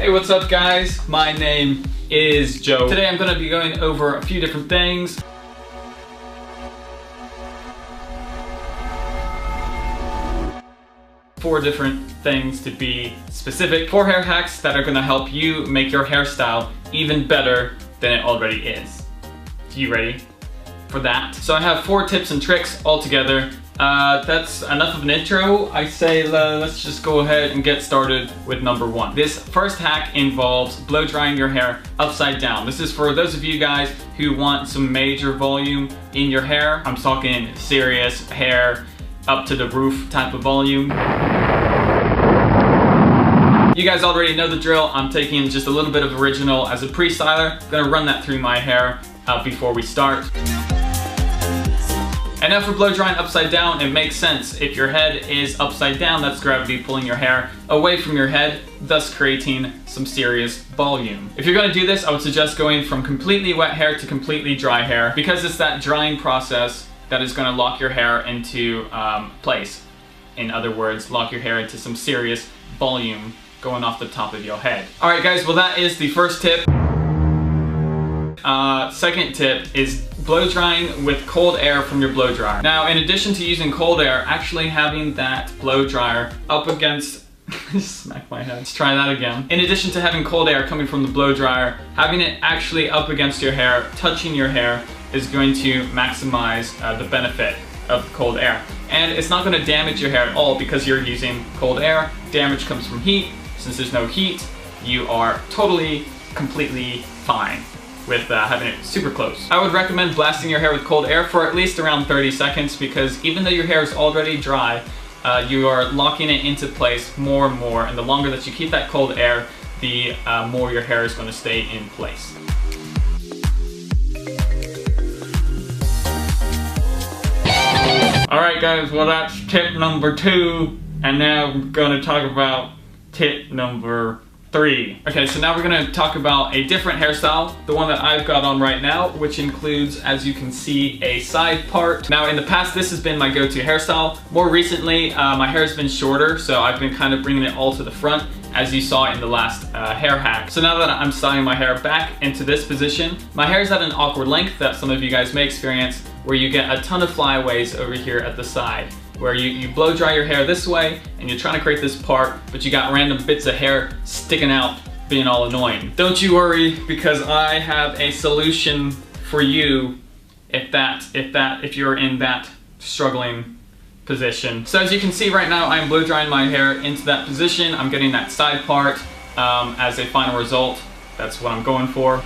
Hey, what's up guys? My name is Joe. Today I'm going to be going over a few different things. Four different things to be specific. 4 hair hacks that are going to help you make your hairstyle even better than it already is. You ready for that? So I have 4 tips and tricks all together. That's enough of an intro. I say let's just go ahead and get started with number 1. This first hack involves blow drying your hair upside down. This is for those of you guys who want some major volume in your hair. I'm talking serious hair up to the roof type of volume. You guys already know the drill. I'm taking just a little bit of original as a pre-styler. I'm gonna run that through my hair before we start. And now for blow drying upside down, it makes sense. If your head is upside down, that's gravity pulling your hair away from your head, thus creating some serious volume. If you're gonna do this, I would suggest going from completely wet hair to completely dry hair, because it's that drying process that is gonna lock your hair into place. In other words, lock your hair into some serious volume going off the top of your head. All right guys, well that is the first tip. Second tip is blow drying with cold air from your blow dryer. Now, in addition to using cold air, actually having that blow dryer up against smack my head. Let's try that again. In addition to having cold air coming from the blow dryer, having it actually up against your hair, touching your hair, is going to maximize the benefit of the cold air. And it's not going to damage your hair at all because you're using cold air. Damage comes from heat. Since there's no heat, you are totally, completely fine with having it super close. I would recommend blasting your hair with cold air for at least around 30 seconds because even though your hair is already dry, you are locking it into place more and more, and the longer that you keep that cold air, the more your hair is going to stay in place. Alright guys, well that's tip number 2, and now we're going to talk about tip number 3. Okay, so now we're going to talk about a different hairstyle, the one that I've got on right now, which includes, as you can see, a side part. Now in the past this has been my go-to hairstyle. More recently my hair has been shorter, so I've been kind of bringing it all to the front, as you saw in the last hair hack. So now that I'm styling my hair back into this position, my hair is at an awkward length that some of you guys may experience, where you get a ton of flyaways over here at the side, where you blow dry your hair this way and you're trying to create this part, but you got random bits of hair sticking out being all annoying. Don't you worry, because I have a solution for you if you're in that struggling position. So as you can see right now, I'm blow drying my hair into that position. I'm getting that side part as a final result. That's what I'm going for.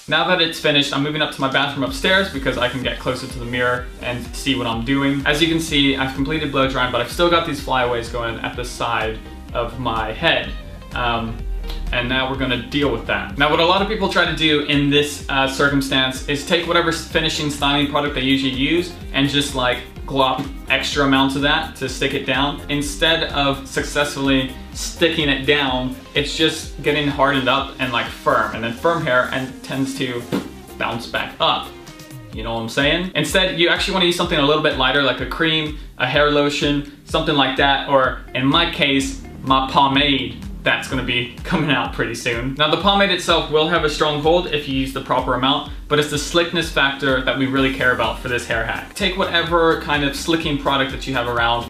Now that it's finished, I'm moving up to my bathroom upstairs because I can get closer to the mirror and see what I'm doing. As you can see, I've completed blow drying, but I've still got these flyaways going at the side of my head. And now we're gonna deal with that. Now what a lot of people try to do in this circumstance is take whatever finishing styling product they usually use and just like glop extra amounts of that to stick it down. Instead of successfully sticking it down, it's just getting hardened up and like firm, and then firm hair and tends to bounce back up. You know what I'm saying? Instead, you actually want to use something a little bit lighter, like a cream, a hair lotion, something like that, or in my case, my pomade. That's going to be coming out pretty soon. Now the pomade itself will have a strong hold if you use the proper amount, but it's the slickness factor that we really care about for this hair hack. Take whatever kind of slicking product that you have around,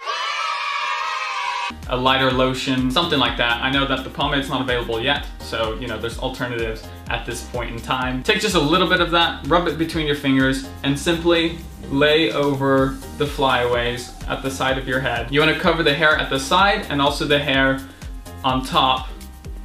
a lighter lotion, something like that. I know that the pomade's not available yet, so you know there's alternatives at this point in time. Take just a little bit of that, rub it between your fingers, and simply lay over the flyaways at the side of your head. You want to cover the hair at the side and also the hair on top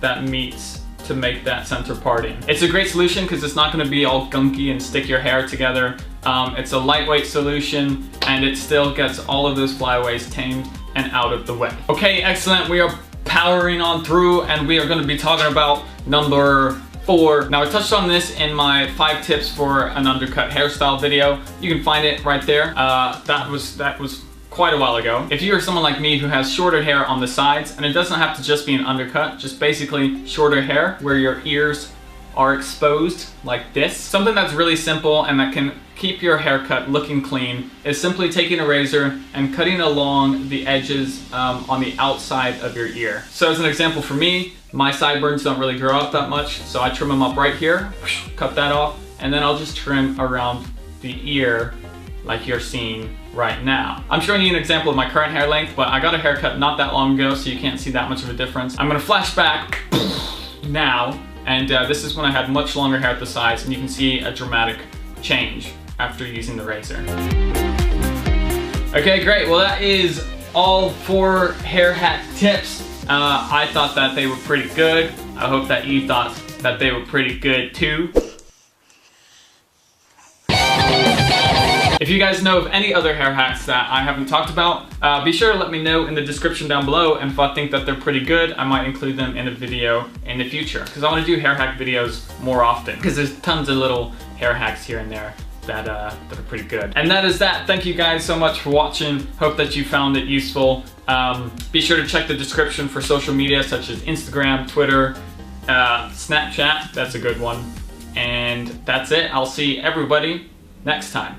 that meets to make that center parting. It's a great solution because it's not going to be all gunky and stick your hair together. It's a lightweight solution and it still gets all of those flyaways tamed and out of the way. Okay, excellent. We are powering on through and we are going to be talking about number 4. Now I touched on this in my 5 tips for an undercut hairstyle video. You can find it right there. That was quite a while ago. If you are someone like me who has shorter hair on the sides, and it doesn't have to just be an undercut, just basically shorter hair where your ears are exposed like this. Something that's really simple and that can keep your haircut looking clean is simply taking a razor and cutting along the edges on the outside of your ear. So as an example for me, my sideburns don't really grow out that much, so I trim them up right here, cut that off, and then I'll just trim around the ear like you're seeing right now. I'm showing you an example of my current hair length, but I got a haircut not that long ago, so you can't see that much of a difference. I'm gonna flash back now, and this is when I had much longer hair at the sides, and you can see a dramatic change after using the razor. Okay, great. Well, that is all 4 hair hack tips. I thought that they were pretty good. I hope that you thought that they were pretty good too. If you guys know of any other hair hacks that I haven't talked about, be sure to let me know in the description down below, and if I think that they're pretty good, I might include them in a video in the future, because I want to do hair hack videos more often, because there's tons of little hair hacks here and there that are pretty good. And that is that. Thank you guys so much for watching. Hope that you found it useful. Be sure to check the description for social media such as Instagram, Twitter, Snapchat, that's a good one. And that's it. I'll see everybody next time.